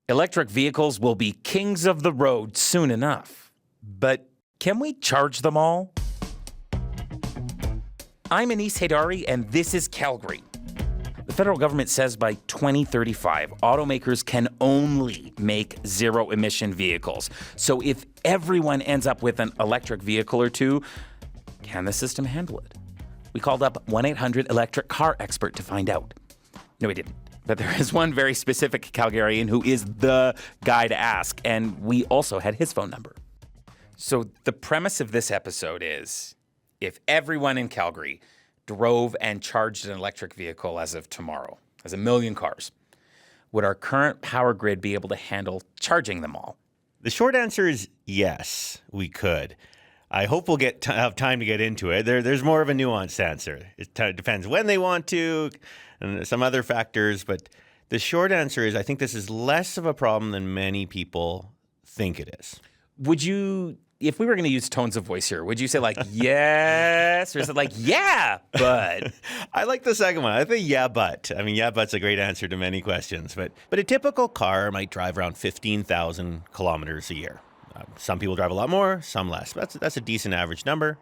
Electric vehicles will be kings of the road soon enough. But can we charge them all? I'm Anis Haydari, and this is Calgary. The federal government says by 2035, automakers can only make zero-emission vehicles. So if everyone ends up with an electric vehicle or two, can the system handle it? We called up 1-800-ELECTRIC-CAR expert to find out. No, we didn't. But there is one very specific Calgarian who is the guy to ask, and we also had his phone number. So the premise of this episode is, if everyone in Calgary drove and charged an electric vehicle as of tomorrow, as 1 million cars, would our current power grid be able to handle charging them all? The short answer is yes, we could. I hope we'll have time to get into it. There's more of a nuanced answer. It depends when they want to and some other factors. But the short answer is I think this is less of a problem than many people think it is. Would you, if we were going to use tones of voice here, would you say like, yes? Or is it like, yeah, but? I like the second one. I think yeah, but. I mean, yeah, but's a great answer to many questions. But a typical car might drive around 15,000 kilometers a year. Some people drive a lot more, some less. That's a decent average number.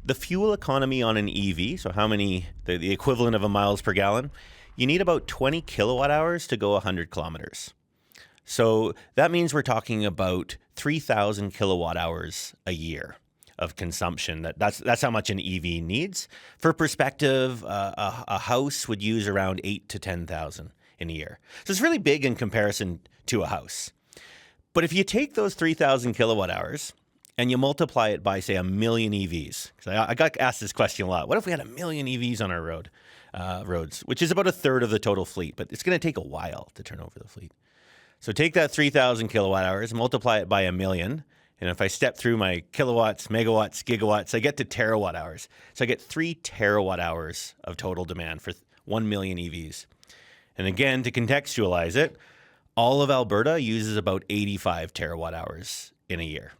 The fuel economy on an EV, so how many, the equivalent of a miles per gallon, you need about 20 kilowatt hours to go 100 kilometers. So that means we're talking about 3,000 kilowatt hours a year of consumption. That's how much an EV needs. For perspective, a house would use around 8 to 10,000 in a year. So it's really big in comparison to a house. But if you take those 3,000 kilowatt hours and you multiply it by, say, 1 million EVs, because I got asked this question a lot. What if we had 1 million EVs on our roads, which is about a third of the total fleet, but it's going to take a while to turn over the fleet. So take that 3,000 kilowatt hours, multiply it by 1 million, and if I step through my kilowatts, megawatts, gigawatts, I get to terawatt hours. So I get 3 terawatt hours of total demand for 1 million EVs. And again, to contextualize it, all of Alberta uses about 85 terawatt hours in a year.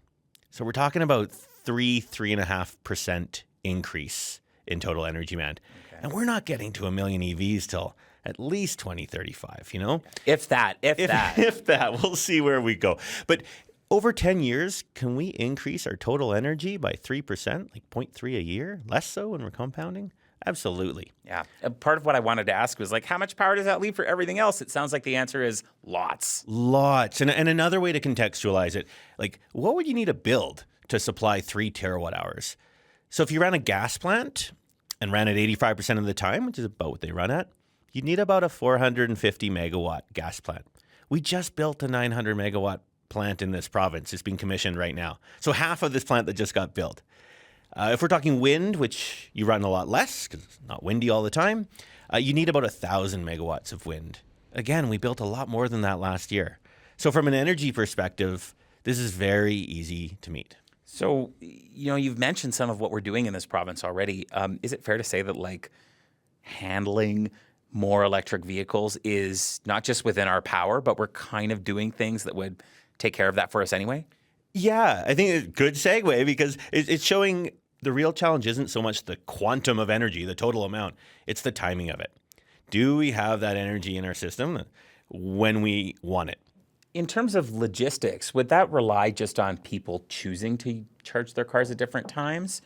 So we're talking about 3.5% increase in total energy demand. Okay. And we're not getting to 1 million EVs till at least 2035, you know? If that. If that, we'll see where we go. But over 10 years, can we increase our total energy by 3%, like 0.3 a year? Less so when we're compounding? Absolutely. Yeah. Part of what I wanted to ask was like, how much power does that leave for everything else? It sounds like the answer is lots. Lots. And another way to contextualize it, like what would you need to build to supply 3 terawatt hours? So if you ran a gas plant and ran it 85% of the time, which is about what they run at, you'd need about a 450 megawatt gas plant. We just built a 900 megawatt plant in this province. It's being commissioned right now. So half of this plant that just got built. If we're talking wind, which you run a lot less because it's not windy all the time, you need about 1,000 megawatts of wind. Again, we built a lot more than that last year. So from an energy perspective, this is very easy to meet. So, you know, you've mentioned some of what we're doing in this province already. Is it fair to say that like handling more electric vehicles is not just within our power, but we're kind of doing things that would take care of that for us anyway? Yeah, I think it's a good segue because it's showing the real challenge isn't so much the quantum of energy, the total amount, it's the timing of it. Do we have that energy in our system when we want it? In terms of logistics, would that rely just on people choosing to charge their cars at different times?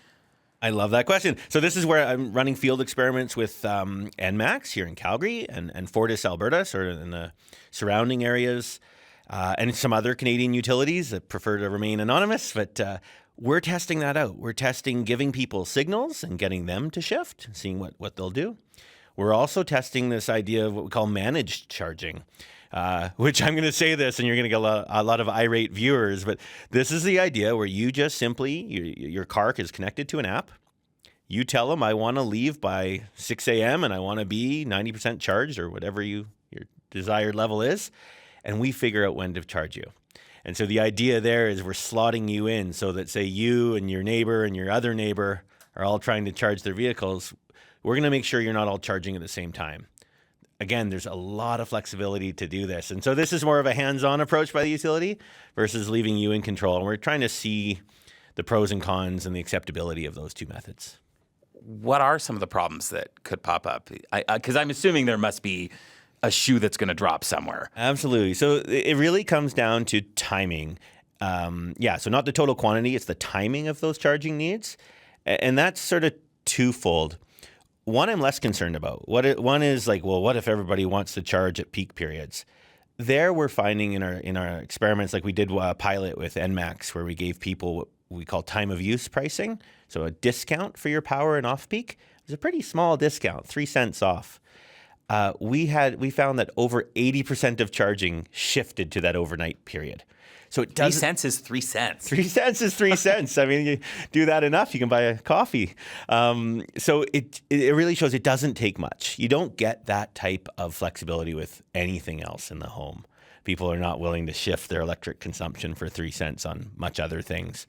I love that question. So this is where I'm running field experiments with NMAX here in Calgary and Fortis, Alberta, sort of in the surrounding areas. And some other Canadian utilities that prefer to remain anonymous, but we're testing that out. We're testing giving people signals and getting them to shift, seeing what they'll do. We're also testing this idea of what we call managed charging, which I'm going to say this and you're going to get a lot of irate viewers, but this is the idea where you just simply, your car is connected to an app. You tell them, I want to leave by 6 a.m. and I want to be 90% charged or whatever your desired level is. And we figure out when to charge you. And so the idea there is we're slotting you in so that, say, you and your neighbor and your other neighbor are all trying to charge their vehicles. We're going to make sure you're not all charging at the same time. Again, there's a lot of flexibility to do this. And so this is more of a hands-on approach by the utility versus leaving you in control. And we're trying to see the pros and cons and the acceptability of those two methods. What are some of the problems that could pop up? Because I'm assuming there must be a shoe that's going to drop somewhere. Absolutely. So it really comes down to timing. So not the total quantity, it's the timing of those charging needs. And that's sort of twofold. One I'm less concerned about. One is like, well, what if everybody wants to charge at peak periods? There we're finding in our experiments, like we did a pilot with NMAX, where we gave people what we call time of use pricing. So a discount for your power and off peak. It was a pretty small discount, 3 cents off. We found that over 80% of charging shifted to that overnight period. So it does 3 cents is 3 cents. 3 cents is 3 cents. I mean, you do that enough, you can buy a coffee. So it really shows it doesn't take much. You don't get that type of flexibility with anything else in the home. People are not willing to shift their electric consumption for 3 cents on much other things.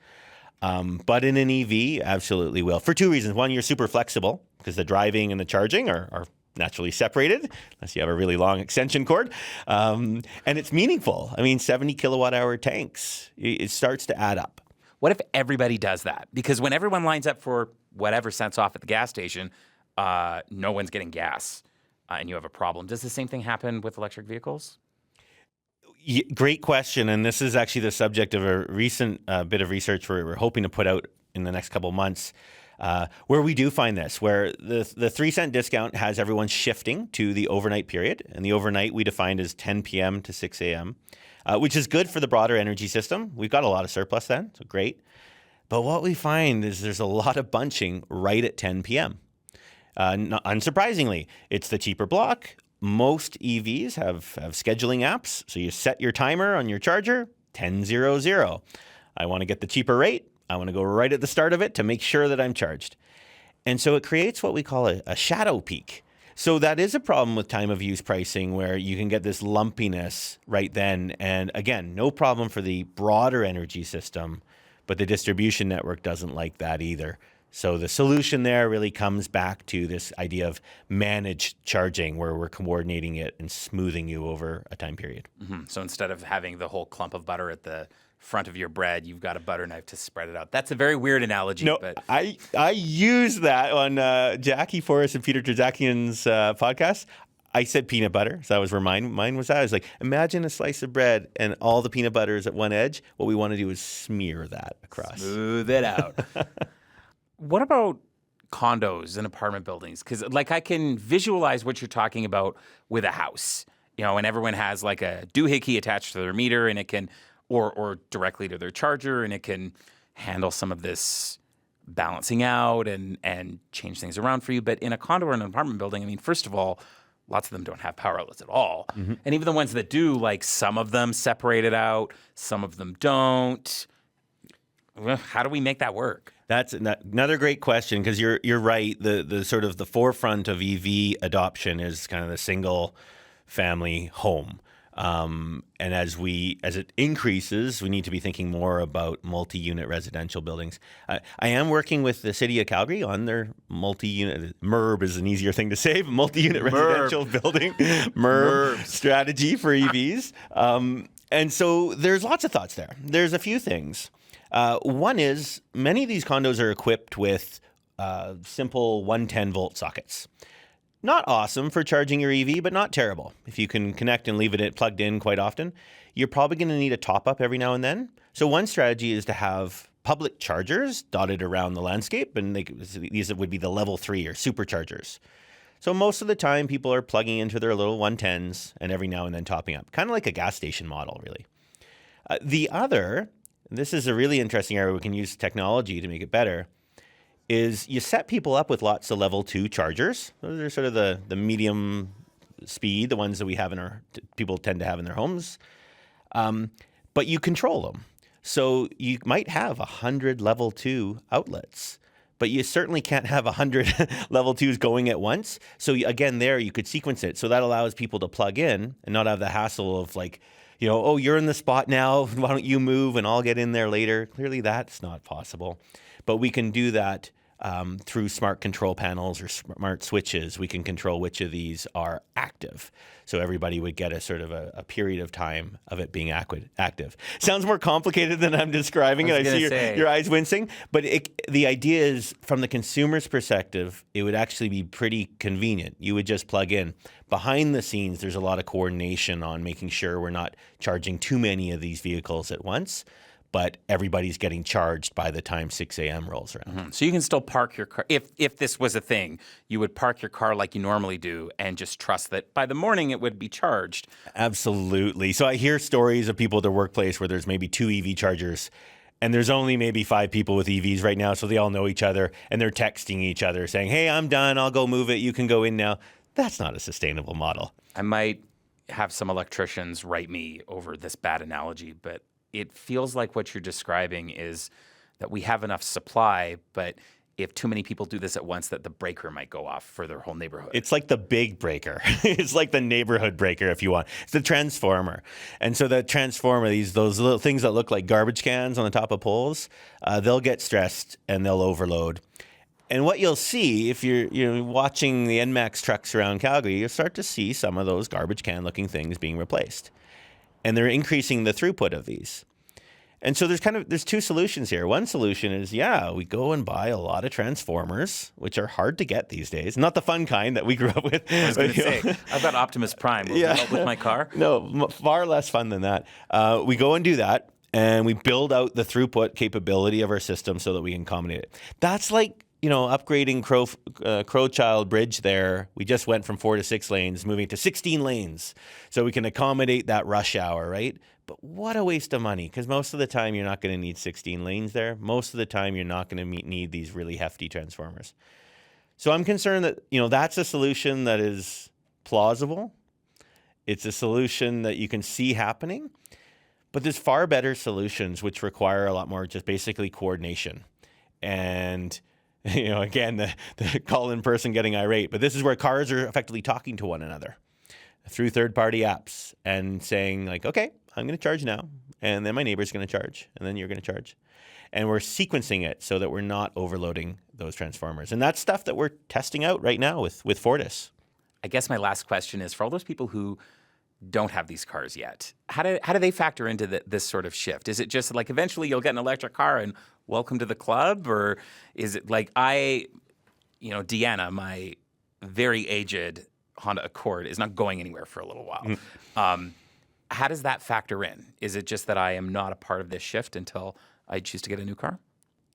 But in an EV, absolutely will. For 2 reasons. One, you're super flexible because the driving and the charging are naturally separated, unless you have a really long extension cord. And it's meaningful. I mean, 70 kilowatt hour tanks, it starts to add up. What if everybody does that? Because when everyone lines up for whatever cents off at the gas station, no one's getting gas and you have a problem. Does the same thing happen with electric vehicles? Great question. And this is actually the subject of a recent bit of research we're hoping to put out in the next couple of months. Where we do find this, where the 3 cent discount has everyone shifting to the overnight period. And the overnight we defined as 10 p.m. to 6 a.m., which is good for the broader energy system. We've got a lot of surplus then, so great. But what we find is there's a lot of bunching right at 10 p.m. Not unsurprisingly, it's the cheaper block. Most EVs have scheduling apps. So you set your timer on your charger, 10:00. I want to get the cheaper rate. I want to go right at the start of it to make sure that I'm charged. And so it creates what we call a shadow peak. So that is a problem with time of use pricing, where you can get this lumpiness right then. And again, no problem for the broader energy system, but the distribution network doesn't like that either. So the solution there really comes back to this idea of managed charging, where we're coordinating it and smoothing you over a time period. Mm-hmm. So instead of having the whole clump of butter at the front of your bread, you've got a butter knife to spread it out. That's a very weird analogy. No, but I use that on Jackie Forrest and Peter Terzakian's podcast. I said peanut butter, so that was where mine was at. I was like, imagine a slice of bread and all the peanut butter is at one edge. What we want to do is smear that across. Smooth it out. What about condos and apartment buildings? Because I can visualize what you're talking about with a house, and everyone has like a doohickey attached to their meter, and it can, or directly to their charger, and it can handle some of this balancing out and change things around for you. But in a condo or an apartment building, I mean, first of all, lots of them don't have power outlets at all. Mm-hmm. And even the ones that do, like some of them separate it out, some of them don't. How do we make that work? That's another great question, because you're right. The sort of the forefront of EV adoption is kind of the single family home. And as it increases, we need to be thinking more about multi-unit residential buildings. I am working with the city of Calgary on their multi-unit, MERB is an easier thing to say, but multi-unit residential building, MERB strategy for EVs. And so there's lots of thoughts there. There's a few things. One is many of these condos are equipped with simple 110-volt sockets. Not awesome for charging your EV, but not terrible. If you can connect and leave it plugged in quite often, you're probably going to need a top-up every now and then. So one strategy is to have public chargers dotted around the landscape, and these would be the level 3 or superchargers. So most of the time, people are plugging into their little 110s and every now and then topping up, kind of like a gas station model, really. The other, this is a really interesting area we can use technology to make it better, is you set people up with lots of level 2 chargers. Those are sort of the medium speed, the ones that we have people tend to have in their homes. But you control them. So you might have 100 level 2 outlets, but you certainly can't have 100 level 2s going at once. So again, there you could sequence it. So that allows people to plug in and not have the hassle of like, oh, you're in the spot now, why don't you move and I'll get in there later? Clearly that's not possible. But we can do that through smart control panels or smart switches, we can control which of these are active. So everybody would get a sort of a period of time of it being active. Sounds more complicated than I'm describing it. I see your eyes wincing. But the idea is, from the consumer's perspective, it would actually be pretty convenient. You would just plug in. Behind the scenes, there's a lot of coordination on making sure we're not charging too many of these vehicles at once, but everybody's getting charged by the time 6 a.m. rolls around. Mm-hmm. So you can still park your car. If this was a thing, you would park your car like you normally do and just trust that by the morning it would be charged. Absolutely. So I hear stories of people at their workplace where there's maybe 2 EV chargers, and there's only maybe 5 people with EVs right now, so they all know each other, and they're texting each other saying, hey, I'm done, I'll go move it, you can go in now. That's not a sustainable model. I might have some electricians write me over this bad analogy, but it feels like what you're describing is that we have enough supply, but if too many people do this at once, that the breaker might go off for their whole neighborhood. It's like the big breaker. It's like the neighborhood breaker, if you want. It's the transformer. And so the transformer, those little things that look like garbage cans on the top of poles, they'll get stressed and they'll overload. And what you'll see if you're watching the NMAX trucks around Calgary, you'll start to see some of those garbage can looking things being replaced. And they're increasing the throughput of these. And so there's 2 solutions here. One solution is, we go and buy a lot of transformers, which are hard to get these days. Not the fun kind that we grew up with. I was going to say, I've got Optimus Prime. Will you help with my car? No, far less fun than that. We go and do that, and we build out the throughput capability of our system so that we can accommodate it. That's like, upgrading Crowchild Bridge there. We just went from 4 to 6 lanes, moving to 16 lanes, so we can accommodate that rush hour, right? But what a waste of money, because most of the time you're not going to need 16 lanes there. Most of the time you're not going to need these really hefty transformers. So I'm concerned that, that's a solution that is plausible. It's a solution that you can see happening, but there's far better solutions which require a lot more just basically coordination. And again, the call-in person getting irate, but this is where cars are effectively talking to one another through third-party apps and saying like, okay, I'm going to charge now, and then my neighbor's going to charge, and then you're going to charge. And we're sequencing it so that we're not overloading those transformers. And that's stuff that we're testing out right now with Fortis. I guess my last question is, for all those people who don't have these cars yet, how do they factor into this sort of shift? Is it just like eventually you'll get an electric car and welcome to the club? Or is it like Deanna, my very aged Honda Accord, is not going anywhere for a little while. How does that factor in? Is it just that I am not a part of this shift until I choose to get a new car?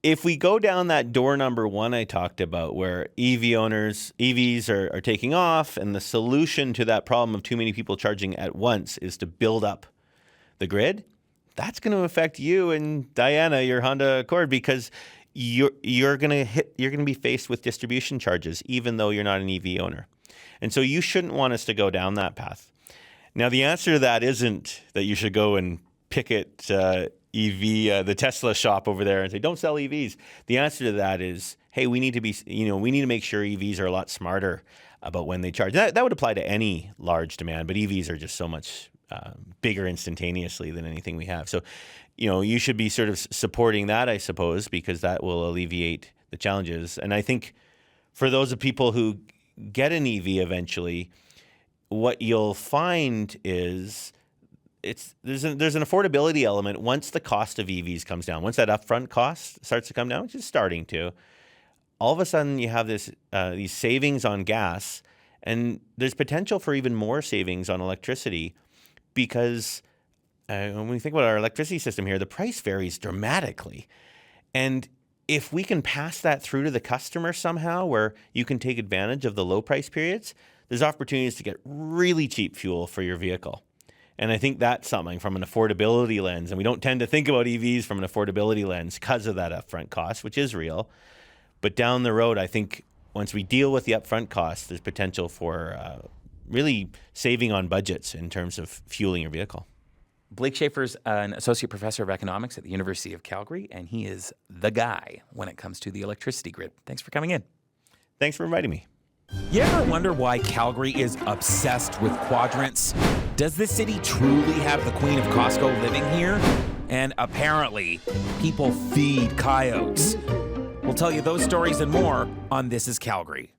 If we go down that door number 1 I talked about, where EVs are taking off, and the solution to that problem of too many people charging at once is to build up the grid, that's going to affect you and Diana, your Honda Accord, because you're going to be faced with distribution charges, even though you're not an EV owner. And so you shouldn't want us to go down that path. Now, the answer to that isn't that you should go and picket the Tesla shop over there and say, don't sell EVs. The answer to that is, hey, we need to make sure EVs are a lot smarter about when they charge. That would apply to any large demand, but EVs are just so much bigger instantaneously than anything we have. So, you should be sort of supporting that, I suppose, because that will alleviate the challenges. And I think for those of people who get an EV eventually, what you'll find is there's an affordability element once the cost of EVs comes down. Once that upfront cost starts to come down, which is starting to, all of a sudden you have these savings on gas, and there's potential for even more savings on electricity, because when we think about our electricity system here, the price varies dramatically. And if we can pass that through to the customer somehow, where you can take advantage of the low price periods, there's opportunities to get really cheap fuel for your vehicle. And I think that's something from an affordability lens. And we don't tend to think about EVs from an affordability lens because of that upfront cost, which is real. But down the road, I think once we deal with the upfront costs, there's potential for really saving on budgets in terms of fueling your vehicle. Blake Shaffer's an associate professor of economics at the University of Calgary, and he is the guy when it comes to the electricity grid. Thanks for coming in. Thanks for inviting me. You ever wonder why Calgary is obsessed with quadrants? Does this city truly have the Queen of Costco living here? And apparently, people feed coyotes. We'll tell you those stories and more on This is Calgary.